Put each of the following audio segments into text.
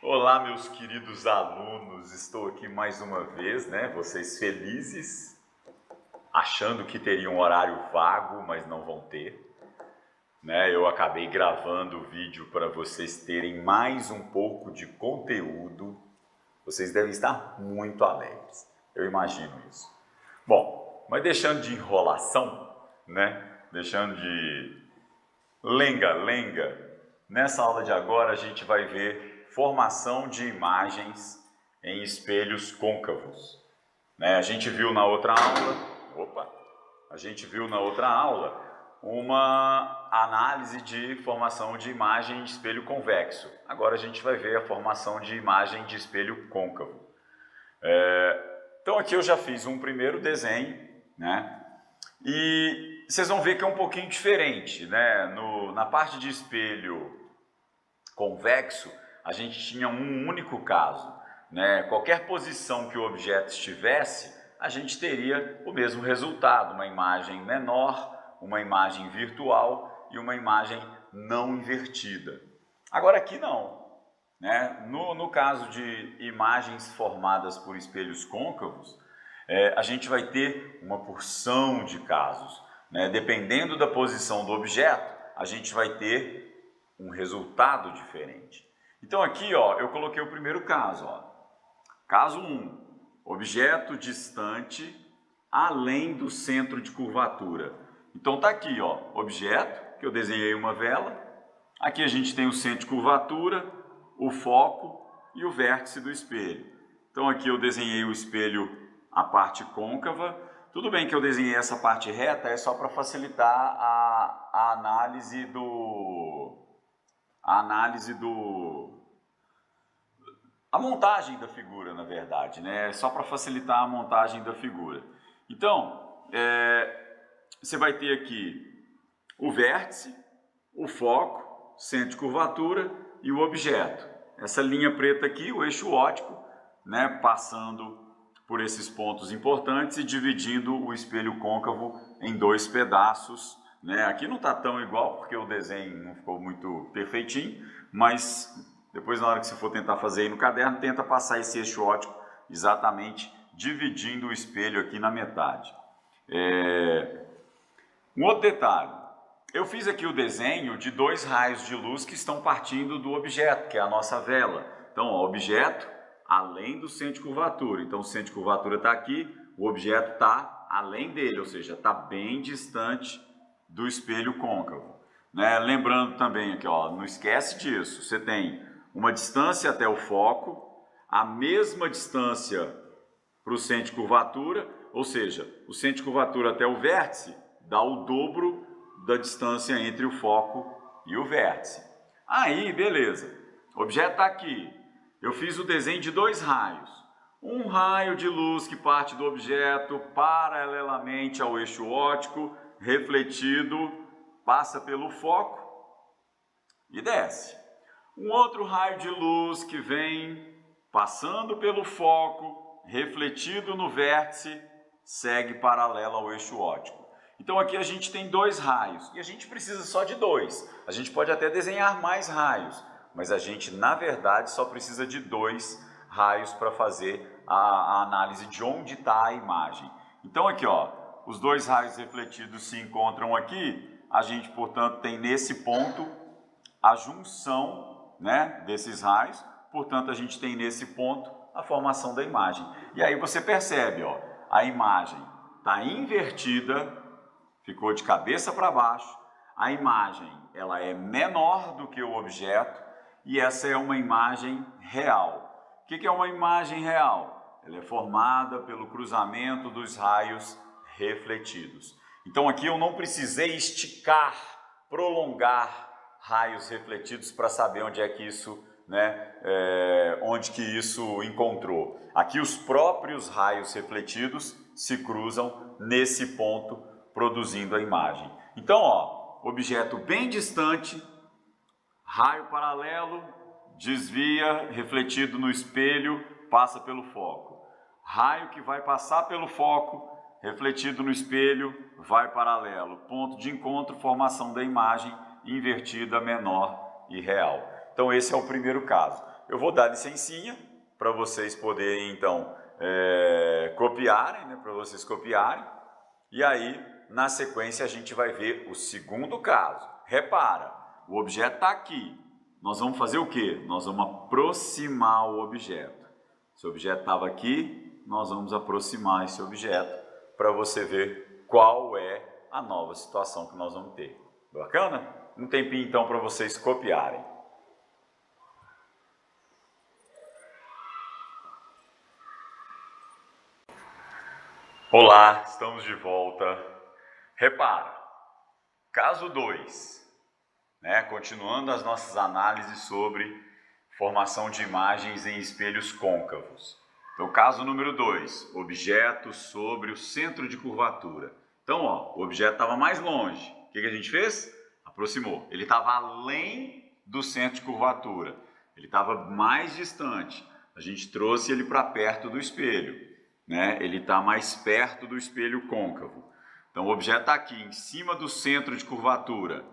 Olá, meus queridos alunos, estou aqui mais uma vez, né? Vocês felizes, achando que teriam um horário vago, mas não vão ter, né? Eu acabei gravando o vídeo para vocês terem mais um pouco de conteúdo. Vocês devem estar muito alegres, eu imagino isso. Bom, mas deixando de enrolação, né? Deixando de lenga-lenga, nessa aula de agora a gente vai ver formação de imagens em espelhos côncavos. A gente viu na outra aula, uma análise de formação de imagem de espelho convexo. Agora a gente vai ver a formação de imagem de espelho côncavo. Então aqui eu já fiz um primeiro desenho, né? E vocês vão ver que é um pouquinho diferente, né? Na parte de espelho convexo, a gente tinha um único caso, né? Qualquer posição que o objeto estivesse, a gente teria o mesmo resultado, uma imagem menor, uma imagem virtual e uma imagem não invertida. Agora aqui não, né? No caso de imagens formadas por espelhos côncavos, a gente vai ter uma porção de casos, né? Dependendo da posição do objeto, a gente vai ter um resultado diferente. Então aqui, ó, eu coloquei o primeiro caso, ó. Caso 1, objeto distante além do centro de curvatura. Então tá aqui, ó, objeto, que eu desenhei uma vela. Aqui a gente tem o centro de curvatura, o foco e o vértice do espelho. Então aqui eu desenhei o espelho, a parte côncava. Tudo bem que eu desenhei essa parte reta, é só para facilitar a montagem da figura, na verdade, né? Só para facilitar a montagem da figura. Então, você vai ter aqui o vértice, o foco, centro de curvatura e o objeto. Essa linha preta aqui, o eixo óptico, né? Passando por esses pontos importantes e dividindo o espelho côncavo em dois pedaços, né? Aqui não está tão igual porque o desenho não ficou muito perfeitinho, mas depois na hora que você for tentar fazer aí no caderno, tenta passar esse eixo óptico exatamente dividindo o espelho aqui na metade. Um outro detalhe, eu fiz aqui o desenho de dois raios de luz que estão partindo do objeto, que é a nossa vela. Então, ó, objeto além do centro de curvatura. Então, o centro de curvatura está aqui, o objeto está além dele, ou seja, está bem distante do espelho côncavo. Né? Lembrando também aqui, ó, não esquece disso, você tem uma distância até o foco, a mesma distância para o centro de curvatura, ou seja, o centro de curvatura até o vértice dá o dobro da distância entre o foco e o vértice. Aí, beleza, o objeto está aqui. Eu fiz o desenho de dois raios. Um raio de luz que parte do objeto paralelamente ao eixo óptico, refletido, passa pelo foco e desce. Um outro raio de luz que vem passando pelo foco, refletido no vértice, segue paralelo ao eixo óptico. Então aqui a gente tem dois raios e a gente precisa só de dois. A gente pode até desenhar mais raios, mas a gente, na verdade, só precisa de dois raios para fazer a análise de onde está a imagem. Então aqui, ó, os dois raios refletidos se encontram aqui, a gente, portanto, tem nesse ponto a junção, né, desses raios, portanto, a gente tem nesse ponto a formação da imagem. E aí você percebe, ó, a imagem está invertida, ficou de cabeça para baixo, a imagem ela é menor do que o objeto, e essa é uma imagem real. O que é uma imagem real? Ela é formada pelo cruzamento dos raios refletidos. Então aqui eu não precisei esticar, prolongar raios refletidos para saber onde é que isso, né, onde que isso encontrou. Aqui os próprios raios refletidos se cruzam nesse ponto, produzindo a imagem. Então, ó, objeto bem distante, raio paralelo, desvia, refletido no espelho, passa pelo foco. Raio que vai passar pelo foco, refletido no espelho, vai paralelo. Ponto de encontro, formação da imagem invertida, menor e real. Então esse é o primeiro caso. eu vou dar licencinha para vocês poderem, então, copiarem, né? Para vocês copiarem. E aí, na sequência, a gente vai ver o segundo caso. Repara, o objeto está aqui. Nós vamos fazer o quê? Nós vamos aproximar o objeto. Se o objeto estava aqui, nós vamos aproximar esse objeto para você ver qual é a nova situação que nós vamos ter. Bacana? Um tempinho então para vocês copiarem. Olá, estamos de volta. Repara, caso 2, né? Continuando as nossas análises sobre formação de imagens em espelhos côncavos. Então, caso número 2, objeto sobre o centro de curvatura. Então, ó, o objeto estava mais longe. O que a gente fez? Aproximou. Ele estava além do centro de curvatura. Ele estava mais distante. A gente trouxe ele para perto do espelho, né? Ele está mais perto do espelho côncavo. Então, o objeto está aqui, em cima do centro de curvatura.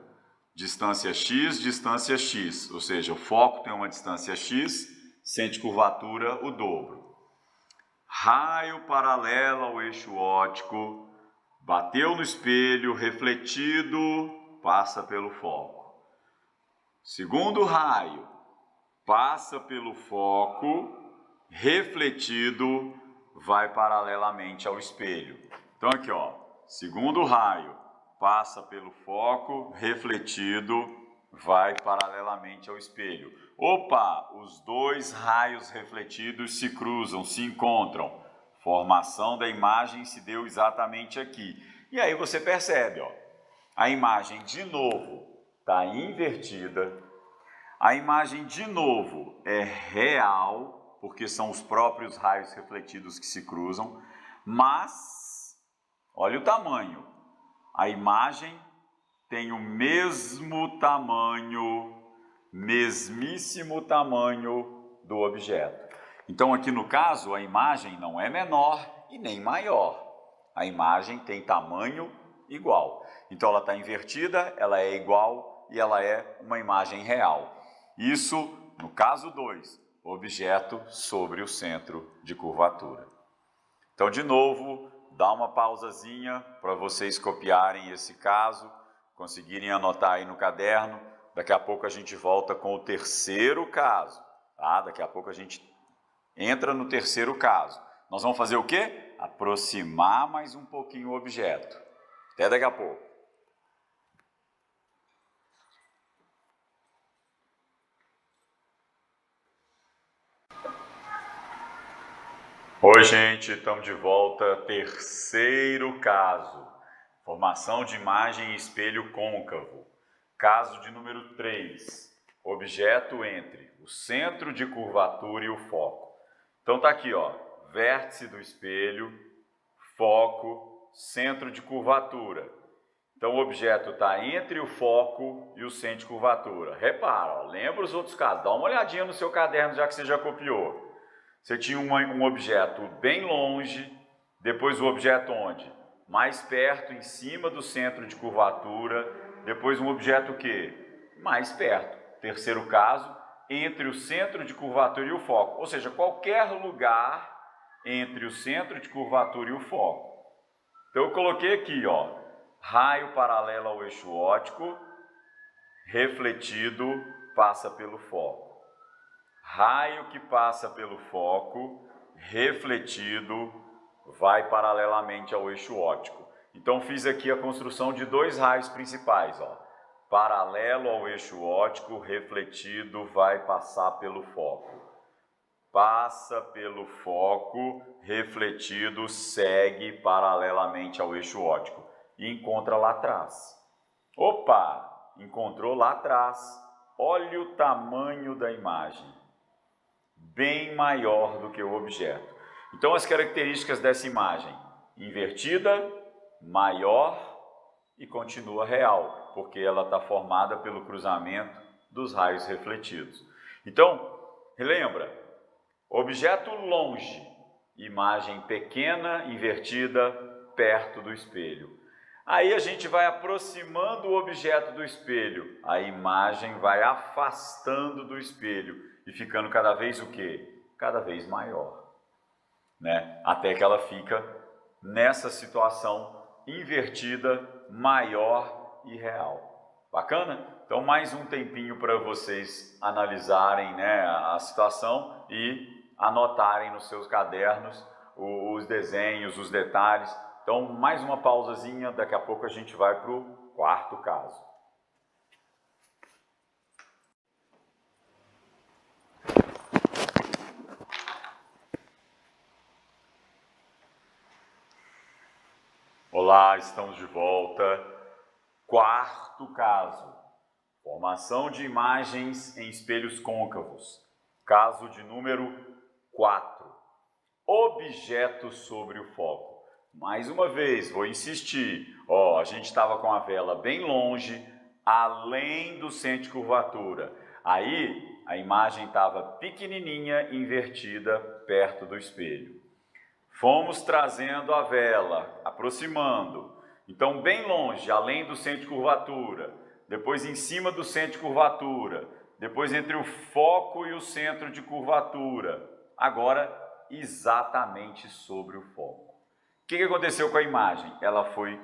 Distância x, distância x. Ou seja, o foco tem uma distância x, centro de curvatura o dobro. Raio paralelo ao eixo óptico, bateu no espelho, refletido, passa pelo foco. Segundo raio, passa pelo foco, refletido, vai paralelamente ao espelho. Então aqui, ó, segundo raio, passa pelo foco, refletido, vai paralelamente ao espelho. Opa, os dois raios refletidos se cruzam, se encontram. Formação da imagem se deu exatamente aqui. E aí você percebe, ó, a imagem de novo está invertida. A imagem de novo é real, porque são os próprios raios refletidos que se cruzam. Mas, olha o tamanho. A imagem tem o mesmo tamanho, mesmíssimo tamanho do objeto. Então, aqui no caso, a imagem não é menor e nem maior. A imagem tem tamanho igual. Então, ela está invertida, ela é igual e ela é uma imagem real. Isso, no caso 2, objeto sobre o centro de curvatura. Então, de novo, dá uma pausazinha para vocês copiarem esse caso, conseguirem anotar aí no caderno. Daqui a pouco a gente volta com o terceiro caso, tá? Daqui a pouco a gente entra no terceiro caso. Nós vamos fazer o quê? Aproximar mais um pouquinho o objeto. Até daqui a pouco. Oi, gente, estamos de volta. Terceiro caso. Formação de imagem em espelho côncavo. Caso de número 3. Objeto entre o centro de curvatura e o foco. Então tá aqui, ó, vértice do espelho, foco, centro de curvatura. Então o objeto está entre o foco e o centro de curvatura. Repara, ó, lembra os outros casos, dá uma olhadinha no seu caderno já que você já copiou. Você tinha um objeto bem longe, depois o objeto onde? Mais perto, em cima do centro de curvatura, depois um objeto o quê? Mais perto. Terceiro caso, entre o centro de curvatura e o foco, ou seja, qualquer lugar entre o centro de curvatura e o foco. Então eu coloquei aqui, ó, raio paralelo ao eixo óptico, refletido, passa pelo foco. Raio que passa pelo foco, refletido, vai paralelamente ao eixo óptico. Então fiz aqui a construção de dois raios principais, ó. Paralelo ao eixo óptico, refletido, vai passar pelo foco. Passa pelo foco, refletido, segue paralelamente ao eixo óptico e encontra lá atrás. Opa! Encontrou lá atrás. Olha o tamanho da imagem. Bem maior do que o objeto. Então as características dessa imagem: invertida, maior e continua real, porque ela está formada pelo cruzamento dos raios refletidos. Então, relembra, objeto longe, imagem pequena, invertida, perto do espelho. Aí a gente vai aproximando o objeto do espelho, a imagem vai afastando do espelho e ficando cada vez o quê? Cada vez maior, né? Até que ela fica nessa situação invertida, maior e real. Bacana? Então mais um tempinho para vocês analisarem, né, a situação e anotarem nos seus cadernos os desenhos, os detalhes. Então, mais uma pausazinha, daqui a pouco a gente vai para o quarto caso. Olá, estamos de volta. Quarto caso. Formação de imagens em espelhos côncavos. Caso de número 4. Objeto sobre o foco. Mais uma vez, vou insistir. Ó, a gente estava com a vela bem longe, além do centro de curvatura. Aí, a imagem estava pequenininha, invertida, perto do espelho. Fomos trazendo a vela, aproximando. Então, bem longe, além do centro de curvatura. Depois, em cima do centro de curvatura. Depois, entre o foco e o centro de curvatura. Agora, exatamente sobre o foco. O que aconteceu com a imagem? Ela foi,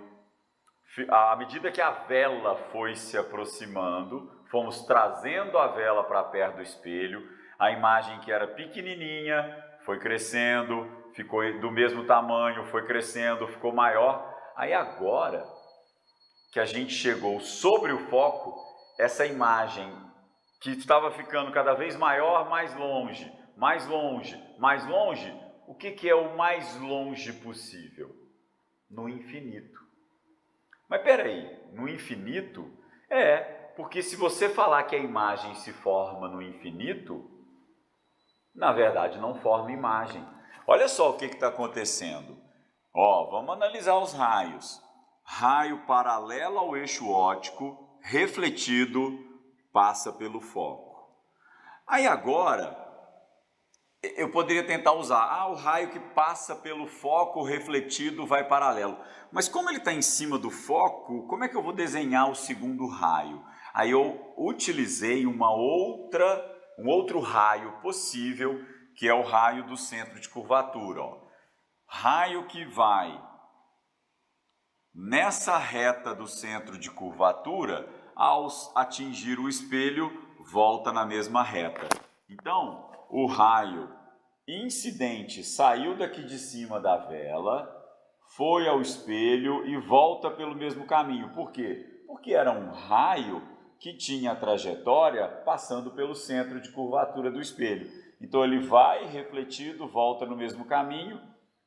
à medida que a vela foi se aproximando, fomos trazendo a vela para perto do espelho, a imagem que era pequenininha foi crescendo, ficou do mesmo tamanho, foi crescendo, ficou maior. Aí agora que a gente chegou sobre o foco, essa imagem que estava ficando cada vez maior, mais longe, mais longe, mais longe. O que é o mais longe possível? No infinito. Mas peraí, no infinito? Porque se você falar que a imagem se forma no infinito, na verdade não forma imagem. Olha só o que está acontecendo. Ó, vamos analisar os raios. Raio paralelo ao eixo óptico, refletido, passa pelo foco. Aí agora, eu poderia tentar usar, o raio que passa pelo foco refletido vai paralelo. Mas como ele está em cima do foco, como é que eu vou desenhar o segundo raio? Aí eu utilizei um outro raio possível, que é o raio do centro de curvatura. Ó. Raio que vai nessa reta do centro de curvatura, ao atingir o espelho, volta na mesma reta. Então, o raio incidente saiu daqui de cima da vela, foi ao espelho e volta pelo mesmo caminho. Por quê? Porque era um raio que tinha a trajetória passando pelo centro de curvatura do espelho. Então ele vai refletido, volta no mesmo caminho,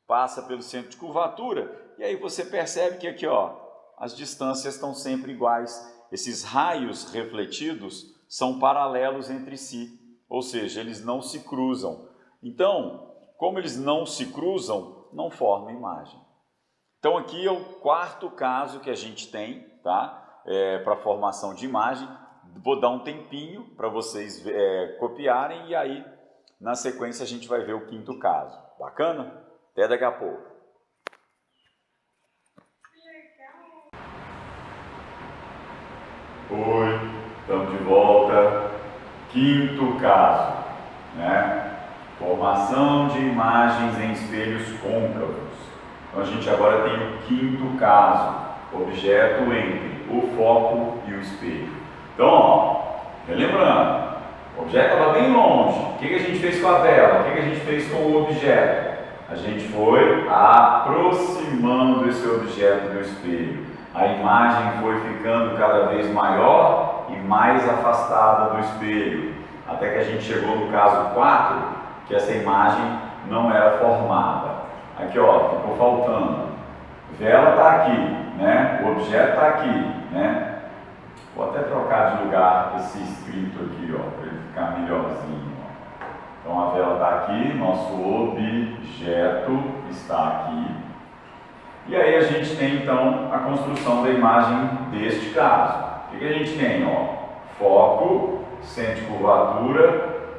passa pelo centro de curvatura, e aí você percebe que aqui, ó, as distâncias estão sempre iguais. Esses raios refletidos são paralelos entre si. Ou seja, eles não se cruzam. Então, como eles não se cruzam, não formam imagem. Então, aqui é o quarto caso que a gente tem, tá? Para formação de imagem. Vou dar um tempinho para vocês copiarem e aí, na sequência, a gente vai ver o quinto caso. Bacana? Até daqui a pouco. Oi, estamos de volta. Quinto caso, né? Formação de imagens em espelhos côncavos. Então a gente agora tem o quinto caso, objeto entre o foco e o espelho. Então, ó, relembrando, o objeto estava bem longe. O que a gente fez com a vela? O que a gente fez com o objeto? A gente foi aproximando esse objeto do espelho. A imagem foi ficando cada vez maior e mais afastada do espelho, até que a gente chegou no caso 4, que essa imagem não era formada. Aqui, ó, ficou faltando. Vela está aqui, né? O objeto está aqui, né? Vou até trocar de lugar esse escrito aqui, ó, para ele ficar melhorzinho. Ó. Então a vela está aqui, nosso objeto está aqui. E aí a gente tem então a construção da imagem deste caso. O que a gente tem? Ó, foco, centro de curvatura,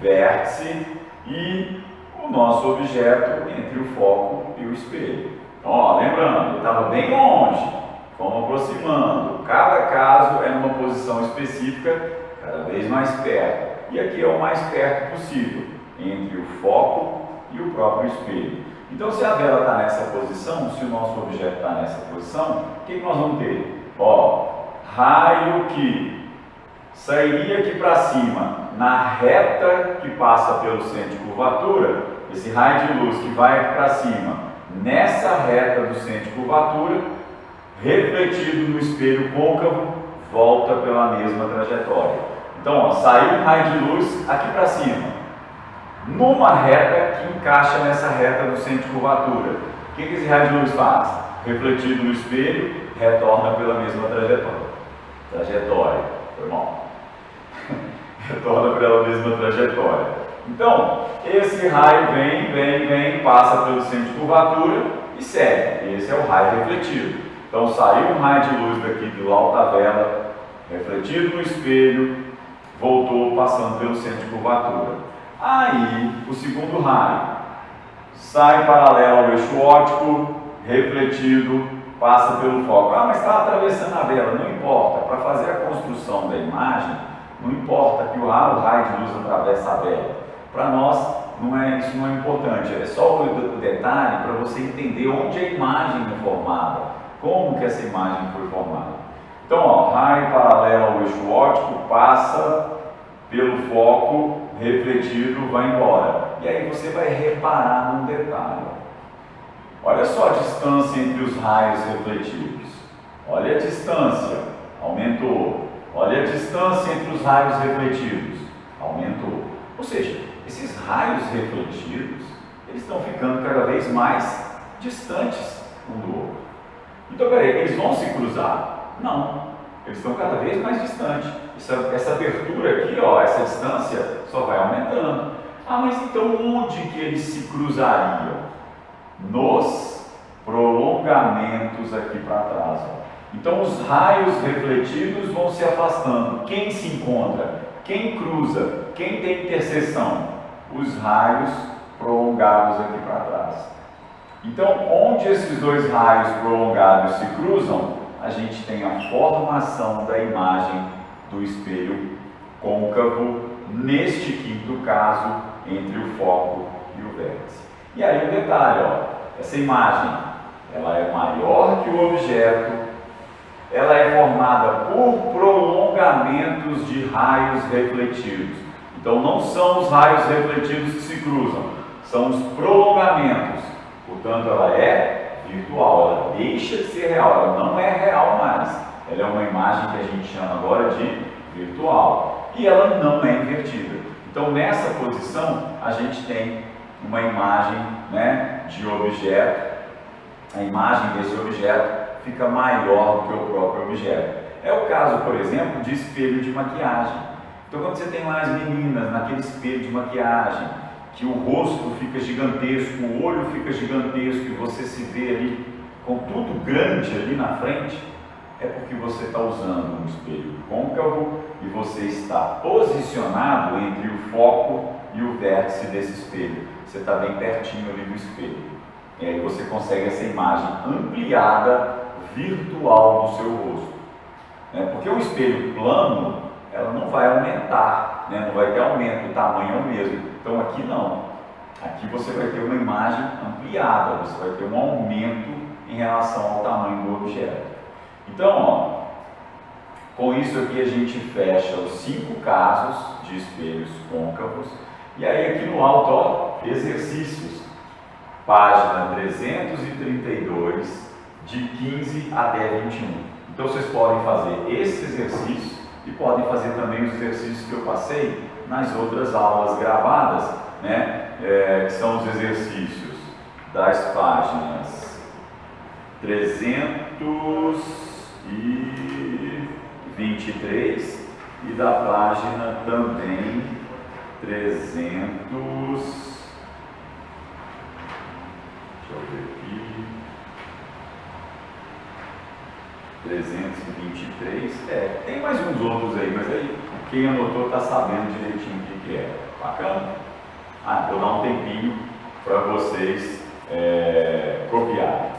vértice e o nosso objeto entre o foco e o espelho. Então, ó, lembrando, ele estava bem longe. vamos aproximando. Cada caso é numa posição específica, cada vez mais perto. E aqui é o mais perto possível, entre o foco e o próprio espelho. Então, se a vela está nessa posição, se o nosso objeto está nessa posição, o que nós vamos ter? Ó, raio que sairia aqui para cima, na reta que passa pelo centro de curvatura, esse raio de luz que vai aqui para cima, nessa reta do centro de curvatura, refletido no espelho côncavo, volta pela mesma trajetória. Então, ó, saiu um raio de luz aqui para cima, numa reta que encaixa nessa reta do centro de curvatura. O que esse raio de luz faz? Refletido no espelho, retorna pela mesma trajetória. Foi mal. Retorna pela mesma trajetória. Então, esse raio vem, passa pelo centro de curvatura e segue. Esse é o raio refletido. Então, saiu um raio de luz daqui do alto da vela, refletido no espelho, voltou passando pelo centro de curvatura. Aí, o segundo raio sai paralelo ao eixo óptico, refletido, passa pelo foco. Ah, mas está atravessando a vela, não importa. Para fazer a construção da imagem, não importa que o raio de luz atravesse a vela. Para nós, isso não é importante. É só o detalhe para você entender onde a imagem é formada, como que essa imagem foi formada. Então, ó, raio paralelo ao eixo óptico, passa pelo foco, refletido, vai embora. E aí você vai reparar num detalhe. Olha só a distância entre os raios refletidos. Olha a distância, aumentou. Olha a distância entre os raios refletidos, aumentou. Ou seja, esses raios refletidos, eles estão ficando cada vez mais distantes um do outro. Então, peraí, eles vão se cruzar? Não, eles estão cada vez mais distantes. Essa abertura aqui, ó, essa distância só vai aumentando. Ah, mas então onde que eles se cruzariam? Nos prolongamentos aqui para trás. Ó. Então os raios refletidos vão se afastando. Quem se encontra? Quem cruza? Quem tem interseção? Os raios prolongados aqui para trás. Então, onde esses dois raios prolongados se cruzam, a gente tem a formação da imagem do espelho côncavo, neste quinto caso, entre o foco e o vértice. E aí um detalhe, ó, essa imagem, ela é maior que o objeto, ela é formada por prolongamentos de raios refletidos. Então não são os raios refletidos que se cruzam, são os prolongamentos. Portanto, ela é virtual, ela deixa de ser real, ela não é real mais. Ela é uma imagem que a gente chama agora de virtual. E ela não é invertida. Então, nessa posição, a gente tem uma imagem, né, de objeto. A imagem desse objeto fica maior do que o próprio objeto. É o caso, por exemplo, de espelho de maquiagem. Então, quando você tem lá as meninas naquele espelho de maquiagem, que o rosto fica gigantesco, o olho fica gigantesco e você se vê ali com tudo grande ali na frente, é porque você está usando um espelho côncavo e você está posicionado entre o foco e o vértice desse espelho. Você está bem pertinho ali do espelho. E aí você consegue essa imagem ampliada, virtual do seu rosto. Porque o espelho plano, ela não vai aumentar, não vai ter aumento, o tamanho é o mesmo. Então aqui não. Aqui você vai ter uma imagem ampliada, você vai ter um aumento em relação ao tamanho do objeto. Então, ó, com isso aqui a gente fecha os 5 casos de espelhos côncavos. E aí aqui no alto, ó, exercícios. Página 332, de 15 até 21. Então vocês podem fazer esse exercício e podem fazer também os exercícios que eu passei nas outras aulas gravadas, que são os exercícios das páginas 323 e da página também 300. Deixa eu ver aqui. 323. Tem mais uns outros aí, mas aí quem anotou está sabendo direitinho o que é. Bacana? Vou dar um tempinho para vocês copiarem.